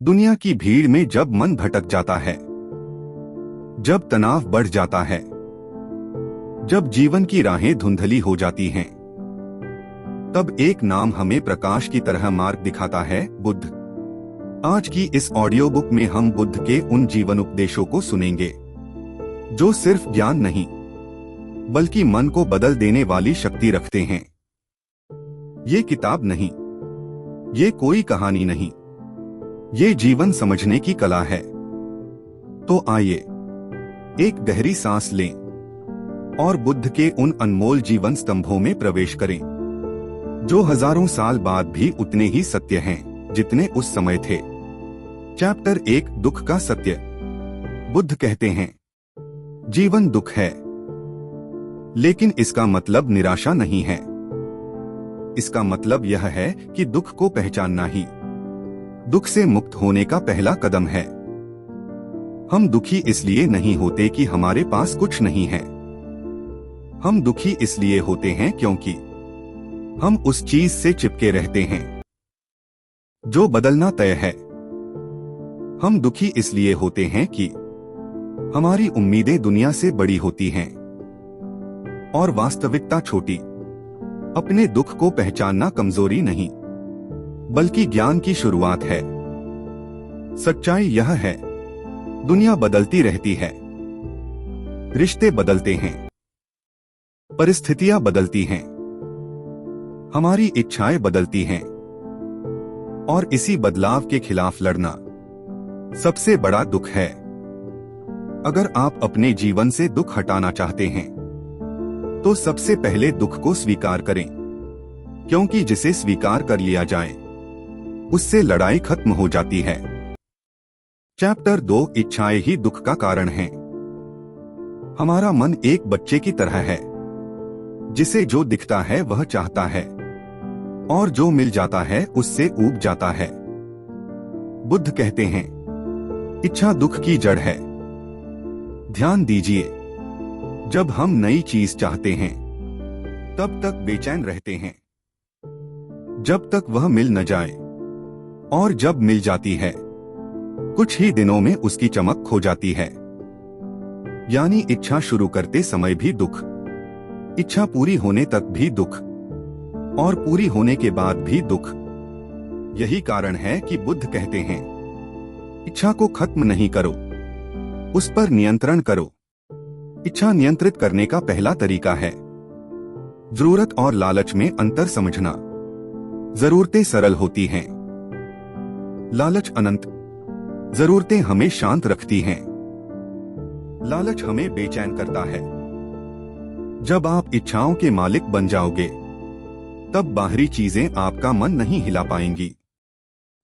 दुनिया की भीड़ में जब मन भटक जाता है, जब तनाव बढ़ जाता है, जब जीवन की राहें धुंधली हो जाती हैं, तब एक नाम हमें प्रकाश की तरह मार्ग दिखाता है, बुद्ध। आज की इस ऑडियो बुक में हम बुद्ध के उन जीवन उपदेशों को सुनेंगे जो सिर्फ ज्ञान नहीं बल्कि मन को बदल देने वाली शक्ति रखते हैं। ये किताब नहीं, ये कोई कहानी नहीं, ये जीवन समझने की कला है। तो आइए एक गहरी सांस लें और बुद्ध के उन अनमोल जीवन स्तंभों में प्रवेश करें जो हजारों साल बाद भी उतने ही सत्य हैं जितने उस समय थे। चैप्टर 1, दुख का सत्य। बुद्ध कहते हैं, जीवन दुख है, लेकिन इसका मतलब निराशा नहीं है। इसका मतलब यह है कि दुख को पहचानना ही दुख से मुक्त होने का पहला कदम है। हम दुखी इसलिए नहीं होते कि हमारे पास कुछ नहीं है। हम दुखी इसलिए होते हैं क्योंकि हम उस चीज से चिपके रहते हैं जो बदलना तय है। हम दुखी इसलिए होते हैं कि हमारी उम्मीदें दुनिया से बड़ी होती हैं और वास्तविकता छोटी। अपने दुख को पहचानना कमजोरी नहीं बल्कि ज्ञान की शुरुआत है। सच्चाई यह है, दुनिया बदलती रहती है, रिश्ते बदलते हैं, परिस्थितियां बदलती हैं, हमारी इच्छाएं बदलती हैं, और इसी बदलाव के खिलाफ लड़ना सबसे बड़ा दुख है। अगर आप अपने जीवन से दुख हटाना चाहते हैं तो सबसे पहले दुख को स्वीकार करें, क्योंकि जिसे स्वीकार कर लिया जाए उससे लड़ाई खत्म हो जाती है। चैप्टर 2, इच्छाएं ही दुख का कारण हैं। हमारा मन एक बच्चे की तरह है जिसे जो दिखता है वह चाहता है और जो मिल जाता है उससे ऊब जाता है। बुद्ध कहते हैं, इच्छा दुख की जड़ है। ध्यान दीजिए, जब हम नई चीज चाहते हैं तब तक बेचैन रहते हैं जब तक वह मिल न जाए, और जब मिल जाती है कुछ ही दिनों में उसकी चमक खो जाती है। यानी इच्छा शुरू करते समय भी दुख, इच्छा पूरी होने तक भी दुख, और पूरी होने के बाद भी दुख। यही कारण है कि बुद्ध कहते हैं, इच्छा को खत्म नहीं करो, उस पर नियंत्रण करो। इच्छा नियंत्रित करने का पहला तरीका है जरूरत और लालच में अंतर समझना। जरूरतें सरल होती हैं, लालच अनंत। जरूरतें हमें शांत रखती हैं, लालच हमें बेचैन करता है। जब आप इच्छाओं के मालिक बन जाओगे तब बाहरी चीजें आपका मन नहीं हिला पाएंगी।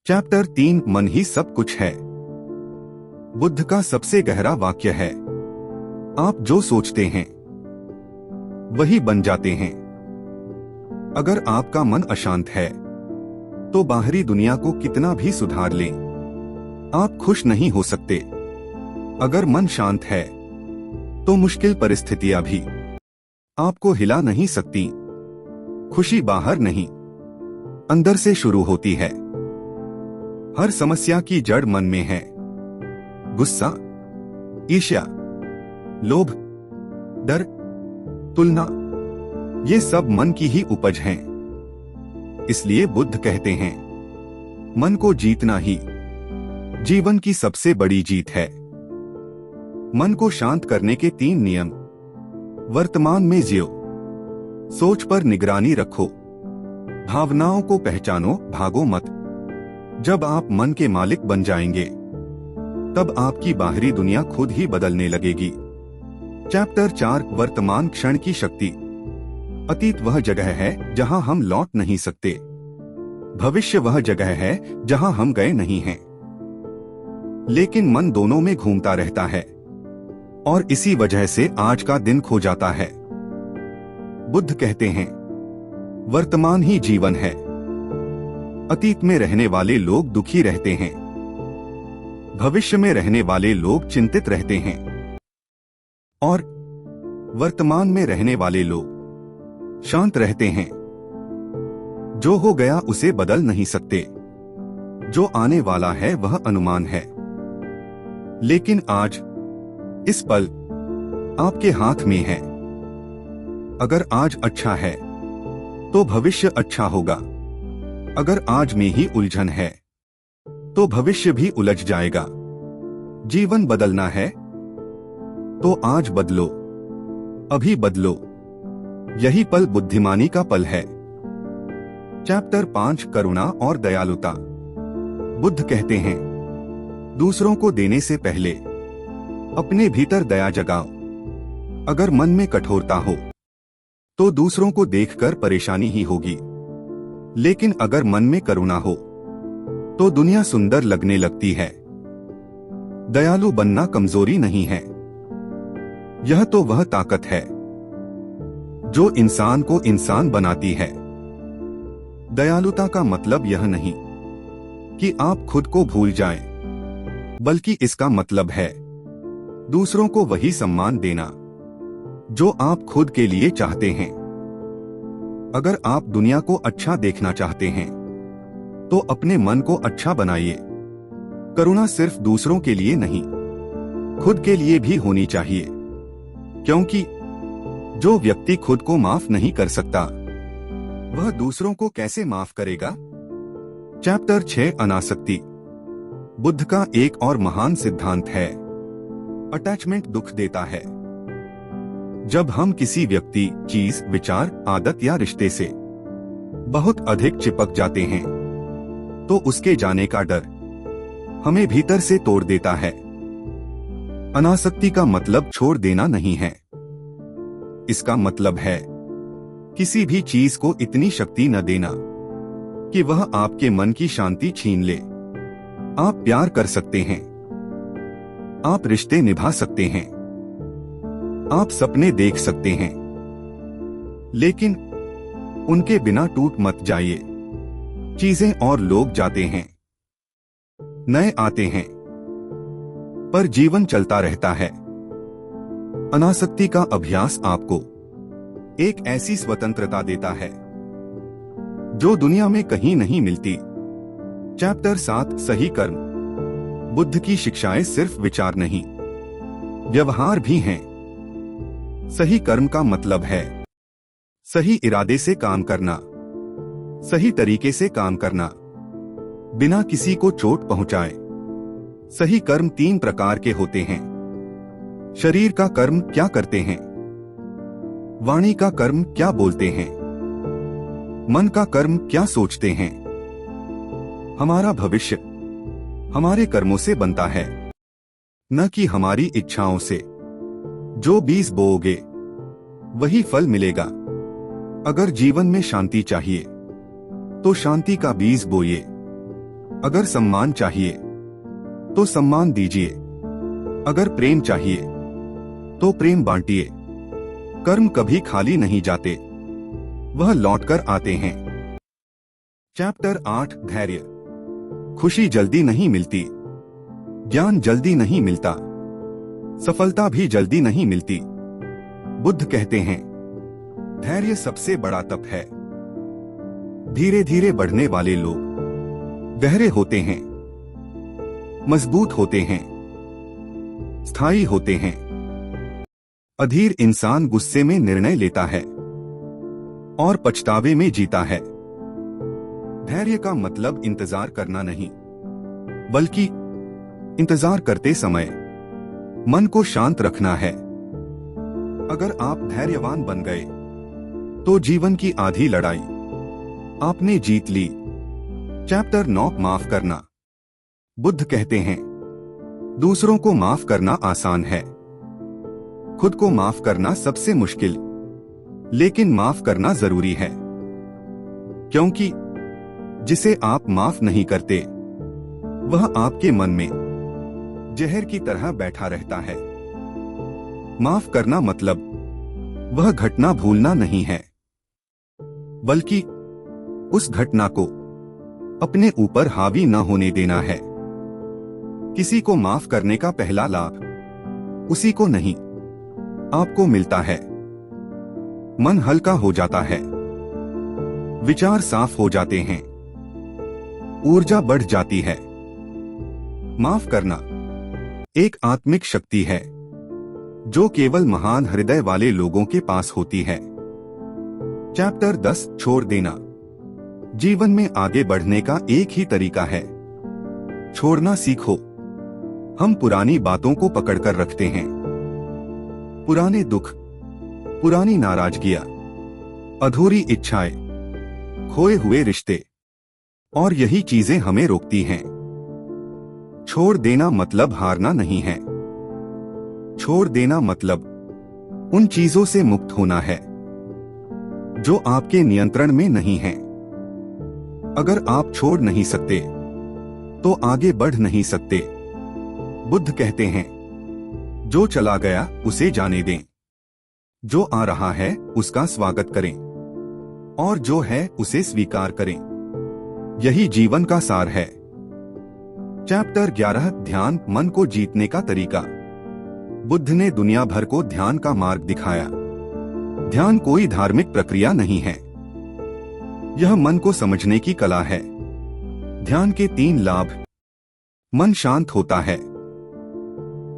चैप्टर 3, मन ही सब कुछ है। बुद्ध का सबसे गहरा वाक्य है, आप जो सोचते हैं वही बन जाते हैं। अगर आपका मन अशांत है तो बाहरी दुनिया को कितना भी सुधार लें, आप खुश नहीं हो सकते। अगर मन शांत है तो मुश्किल परिस्थितियां भी आपको हिला नहीं सकती। खुशी बाहर नहीं, अंदर से शुरू होती है। हर समस्या की जड़ मन में है। गुस्सा, ईर्ष्या, लोभ, डर, तुलना, ये सब मन की ही उपज हैं। इसलिए बुद्ध कहते हैं, मन को जीतना ही जीवन की सबसे बड़ी जीत है। मन को शांत करने के 3 नियम। वर्तमान में जियो, सोच पर निगरानी रखो, भावनाओं को पहचानो, भागो मत। जब आप मन के मालिक बन जाएंगे तब आपकी बाहरी दुनिया खुद ही बदलने लगेगी। चैप्टर 4, वर्तमान क्षण की शक्ति। अतीत वह जगह है जहां हम लौट नहीं सकते, भविष्य वह जगह है जहां हम गए नहीं हैं। लेकिन मन दोनों में घूमता रहता है और इसी वजह से आज का दिन खो जाता है। बुद्ध कहते हैं, वर्तमान ही जीवन है। अतीत में रहने वाले लोग दुखी रहते हैं, भविष्य में रहने वाले लोग चिंतित रहते हैं, और वर्तमान में रहने वाले लोग शांत रहते हैं। जो हो गया उसे बदल नहीं सकते, जो आने वाला है वह अनुमान है, लेकिन आज इस पल आपके हाथ में है। अगर आज अच्छा है तो भविष्य अच्छा होगा। अगर आज में ही उलझन है तो भविष्य भी उलझ जाएगा। जीवन बदलना है तो आज बदलो, अभी बदलो। यही पल बुद्धिमानी का पल है। चैप्टर 5 करुणा और दयालुता। बुद्ध कहते हैं, दूसरों को देने से पहले अपने भीतर दया जगाओ। अगर मन में कठोरता हो तो दूसरों को देखकर परेशानी ही होगी, लेकिन अगर मन में करुणा हो तो दुनिया सुंदर लगने लगती है। दयालु बनना कमजोरी नहीं है, यह तो वह ताकत है जो इंसान को इंसान बनाती है। दयालुता का मतलब यह नहीं कि आप खुद को भूल जाएं, बल्कि इसका मतलब है दूसरों को वही सम्मान देना जो आप खुद के लिए चाहते हैं। अगर आप दुनिया को अच्छा देखना चाहते हैं तो अपने मन को अच्छा बनाइए। करुणा सिर्फ दूसरों के लिए नहीं, खुद के लिए भी होनी चाहिए, क्योंकि जो व्यक्ति खुद को माफ नहीं कर सकता वह दूसरों को कैसे माफ करेगा। चैप्टर 6 अनासक्ति। बुद्ध का एक और महान सिद्धांत है, अटैचमेंट दुख देता है। जब हम किसी व्यक्ति, चीज, विचार, आदत या रिश्ते से बहुत अधिक चिपक जाते हैं तो उसके जाने का डर हमें भीतर से तोड़ देता है। अनासक्ति का मतलब छोड़ देना नहीं है, इसका मतलब है किसी भी चीज को इतनी शक्ति न देना कि वह आपके मन की शांति छीन ले। आप प्यार कर सकते हैं, आप रिश्ते निभा सकते हैं, आप सपने देख सकते हैं, लेकिन उनके बिना टूट मत जाइए। चीजें और लोग जाते हैं, नए आते हैं, पर जीवन चलता रहता है। अनासक्ति का अभ्यास आपको एक ऐसी स्वतंत्रता देता है जो दुनिया में कहीं नहीं मिलती। चैप्टर 7 सही कर्म। बुद्ध की शिक्षाएं सिर्फ विचार नहीं, व्यवहार भी हैं। सही कर्म का मतलब है सही इरादे से काम करना, सही तरीके से काम करना, बिना किसी को चोट पहुंचाए। सही कर्म 3 प्रकार के होते हैं। शरीर का कर्म क्या करते हैं, वाणी का कर्म क्या बोलते हैं, मन का कर्म क्या सोचते हैं। हमारा भविष्य हमारे कर्मों से बनता है, न कि हमारी इच्छाओं से। जो बीज बोओगे वही फल मिलेगा। अगर जीवन में शांति चाहिए तो शांति का बीज बोइए। अगर सम्मान चाहिए तो सम्मान दीजिए। अगर प्रेम चाहिए तो प्रेम बांटिए। कर्म कभी खाली नहीं जाते, वह लौटकर आते हैं। चैप्टर 8 धैर्य। खुशी जल्दी नहीं मिलती, ज्ञान जल्दी नहीं मिलता, सफलता भी जल्दी नहीं मिलती। बुद्ध कहते हैं, धैर्य सबसे बड़ा तप है। धीरे धीरे बढ़ने वाले लोग गहरे होते हैं, मजबूत होते हैं, स्थायी होते हैं। अधीर इंसान गुस्से में निर्णय लेता है और पछतावे में जीता है। धैर्य का मतलब इंतजार करना नहीं, बल्कि इंतजार करते समय मन को शांत रखना है। अगर आप धैर्यवान बन गए तो जीवन की आधी लड़ाई आपने जीत ली। चैप्टर 9 माफ करना। बुद्ध कहते हैं, दूसरों को माफ करना आसान है, खुद को माफ करना सबसे मुश्किल। लेकिन माफ करना जरूरी है, क्योंकि जिसे आप माफ नहीं करते वह आपके मन में जहर की तरह बैठा रहता है। माफ करना मतलब वह घटना भूलना नहीं है, बल्कि उस घटना को अपने ऊपर हावी न होने देना है। किसी को माफ करने का पहला लाभ उसी को नहीं, आपको मिलता है। मन हल्का हो जाता है, विचार साफ हो जाते हैं, ऊर्जा बढ़ जाती है। माफ करना एक आत्मिक शक्ति है जो केवल महान हृदय वाले लोगों के पास होती है। चैप्टर 10 छोड़ देना। जीवन में आगे बढ़ने का एक ही तरीका है, छोड़ना सीखो। हम पुरानी बातों को पकड़कर रखते हैं, पुराने दुख, पुरानी नाराजगियां, अधूरी इच्छाएं, खोए हुए रिश्ते, और यही चीजें हमें रोकती हैं। छोड़ देना मतलब हारना नहीं है। छोड़ देना मतलब उन चीजों से मुक्त होना है जो आपके नियंत्रण में नहीं है। अगर आप छोड़ नहीं सकते तो आगे बढ़ नहीं सकते। बुद्ध कहते हैं, जो चला गया उसे जाने दें, जो आ रहा है उसका स्वागत करें, और जो है उसे स्वीकार करें। यही जीवन का सार है। चैप्टर 11 ध्यान, मन को जीतने का तरीका। बुद्ध ने दुनिया भर को ध्यान का मार्ग दिखाया। ध्यान कोई धार्मिक प्रक्रिया नहीं है, यह मन को समझने की कला है। ध्यान के 3 लाभ। मन शांत होता है,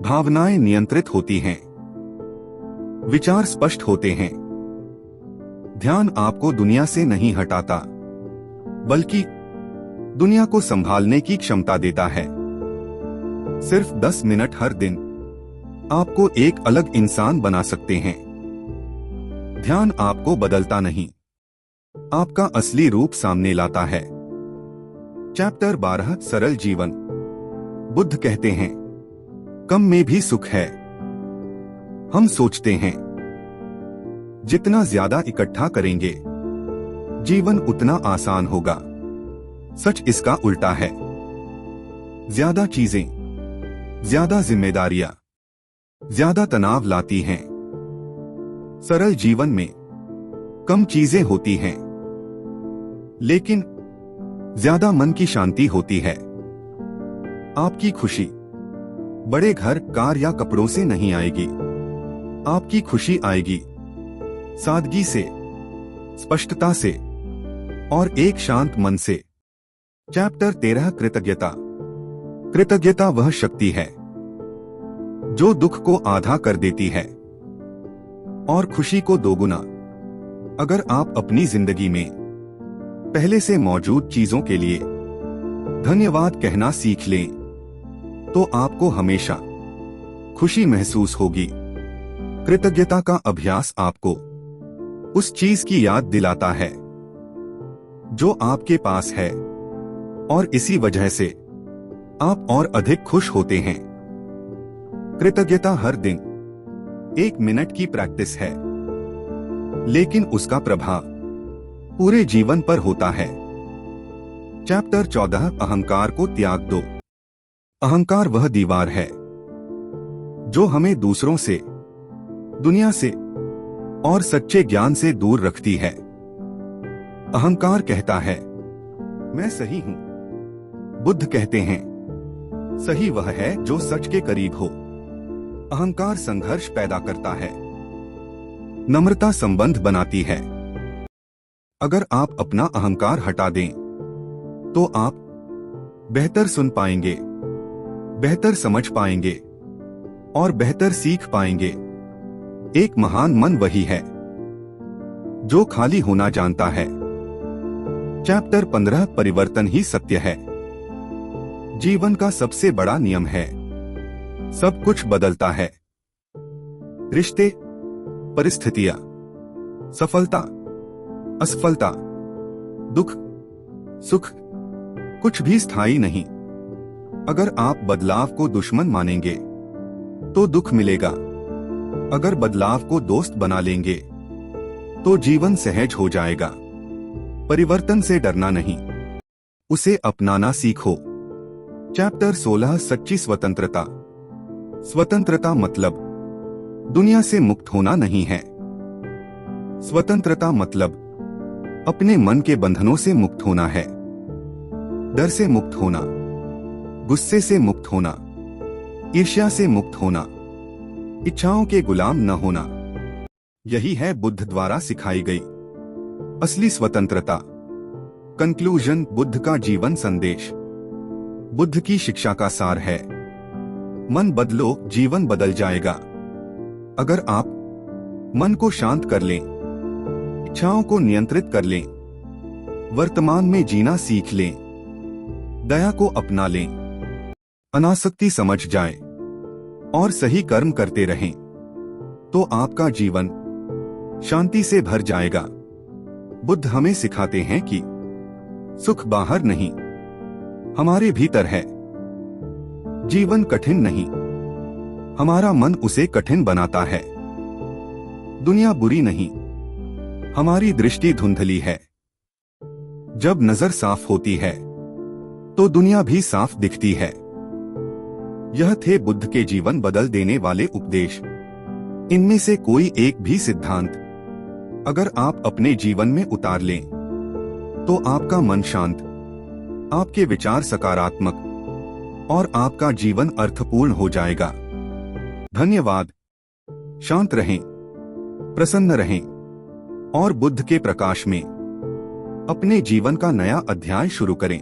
भावनाएं नियंत्रित होती हैं, विचार स्पष्ट होते हैं। ध्यान आपको दुनिया से नहीं हटाता, बल्कि दुनिया को संभालने की क्षमता देता है। सिर्फ 10 मिनट हर दिन आपको एक अलग इंसान बना सकते हैं। ध्यान आपको बदलता नहीं, आपका असली रूप सामने लाता है। चैप्टर 12 सरल जीवन। बुद्ध कहते हैं, कम में भी सुख है। हम सोचते हैं, जितना ज्यादा इकट्ठा करेंगे जीवन उतना आसान होगा। सच इसका उल्टा है। ज्यादा चीजें, ज्यादा जिम्मेदारियां, ज्यादा तनाव लाती हैं। सरल जीवन में कम चीजें होती हैं, लेकिन ज्यादा मन की शांति होती है। आपकी खुशी बड़े घर, कार या कपड़ों से नहीं आएगी। आपकी खुशी आएगी सादगी से, स्पष्टता से, और एक शांत मन से। चैप्टर 13 कृतज्ञता। कृतज्ञता वह शक्ति है जो दुख को आधा कर देती है और खुशी को दोगुना। अगर आप अपनी जिंदगी में पहले से मौजूद चीजों के लिए धन्यवाद कहना सीख लें, तो आपको हमेशा खुशी महसूस होगी। कृतज्ञता का अभ्यास आपको उस चीज की याद दिलाता है जो आपके पास है, और इसी वजह से आप और अधिक खुश होते हैं। कृतज्ञता हर दिन 1 मिनट की प्रैक्टिस है, लेकिन उसका प्रभाव पूरे जीवन पर होता है। चैप्टर 14 अहंकार को त्याग दो। अहंकार वह दीवार है जो हमें दूसरों से, दुनिया से और सच्चे ज्ञान से दूर रखती है। अहंकार कहता है, मैं सही हूं। बुद्ध कहते हैं, सही वह है जो सच के करीब हो। अहंकार संघर्ष पैदा करता है, नम्रता संबंध बनाती है। अगर आप अपना अहंकार हटा दें, तो आप बेहतर सुन पाएंगे, बेहतर समझ पाएंगे और बेहतर सीख पाएंगे। एक महान मन वही है जो खाली होना जानता है। चैप्टर 15 परिवर्तन ही सत्य है। जीवन का सबसे बड़ा नियम है, सब कुछ बदलता है। रिश्ते, परिस्थितियां, सफलता, असफलता, दुख, सुख, कुछ भी स्थायी नहीं। अगर आप बदलाव को दुश्मन मानेंगे तो दुख मिलेगा। अगर बदलाव को दोस्त बना लेंगे तो जीवन सहज हो जाएगा। परिवर्तन से डरना नहीं, उसे अपनाना सीखो। चैप्टर 16 सच्ची स्वतंत्रता। स्वतंत्रता मतलब दुनिया से मुक्त होना नहीं है। स्वतंत्रता मतलब अपने मन के बंधनों से मुक्त होना है। डर से मुक्त होना, गुस्से से मुक्त होना, ईर्ष्या से मुक्त होना, इच्छाओं के गुलाम न होना। यही है बुद्ध द्वारा सिखाई गई असली स्वतंत्रता। कंक्लूजन, बुद्ध का जीवन संदेश। बुद्ध की शिक्षा का सार है, मन बदलो, जीवन बदल जाएगा। अगर आप मन को शांत कर लें, इच्छाओं को नियंत्रित कर लें, वर्तमान में जीना सीख लें, दया को अपना लें, अनासक्ति समझ जाए और सही कर्म करते रहें, तो आपका जीवन शांति से भर जाएगा। बुद्ध हमें सिखाते हैं कि सुख बाहर नहीं, हमारे भीतर है। जीवन कठिन नहीं, हमारा मन उसे कठिन बनाता है। दुनिया बुरी नहीं, हमारी दृष्टि धुंधली है। जब नजर साफ होती है तो दुनिया भी साफ दिखती है। यह थे बुद्ध के जीवन बदल देने वाले उपदेश। इनमें से कोई एक भी सिद्धांत अगर आप अपने जीवन में उतार लें तो आपका मन शांत, आपके विचार सकारात्मक और आपका जीवन अर्थपूर्ण हो जाएगा। धन्यवाद। शांत रहें, प्रसन्न रहें और बुद्ध के प्रकाश में अपने जीवन का नया अध्याय शुरू करें।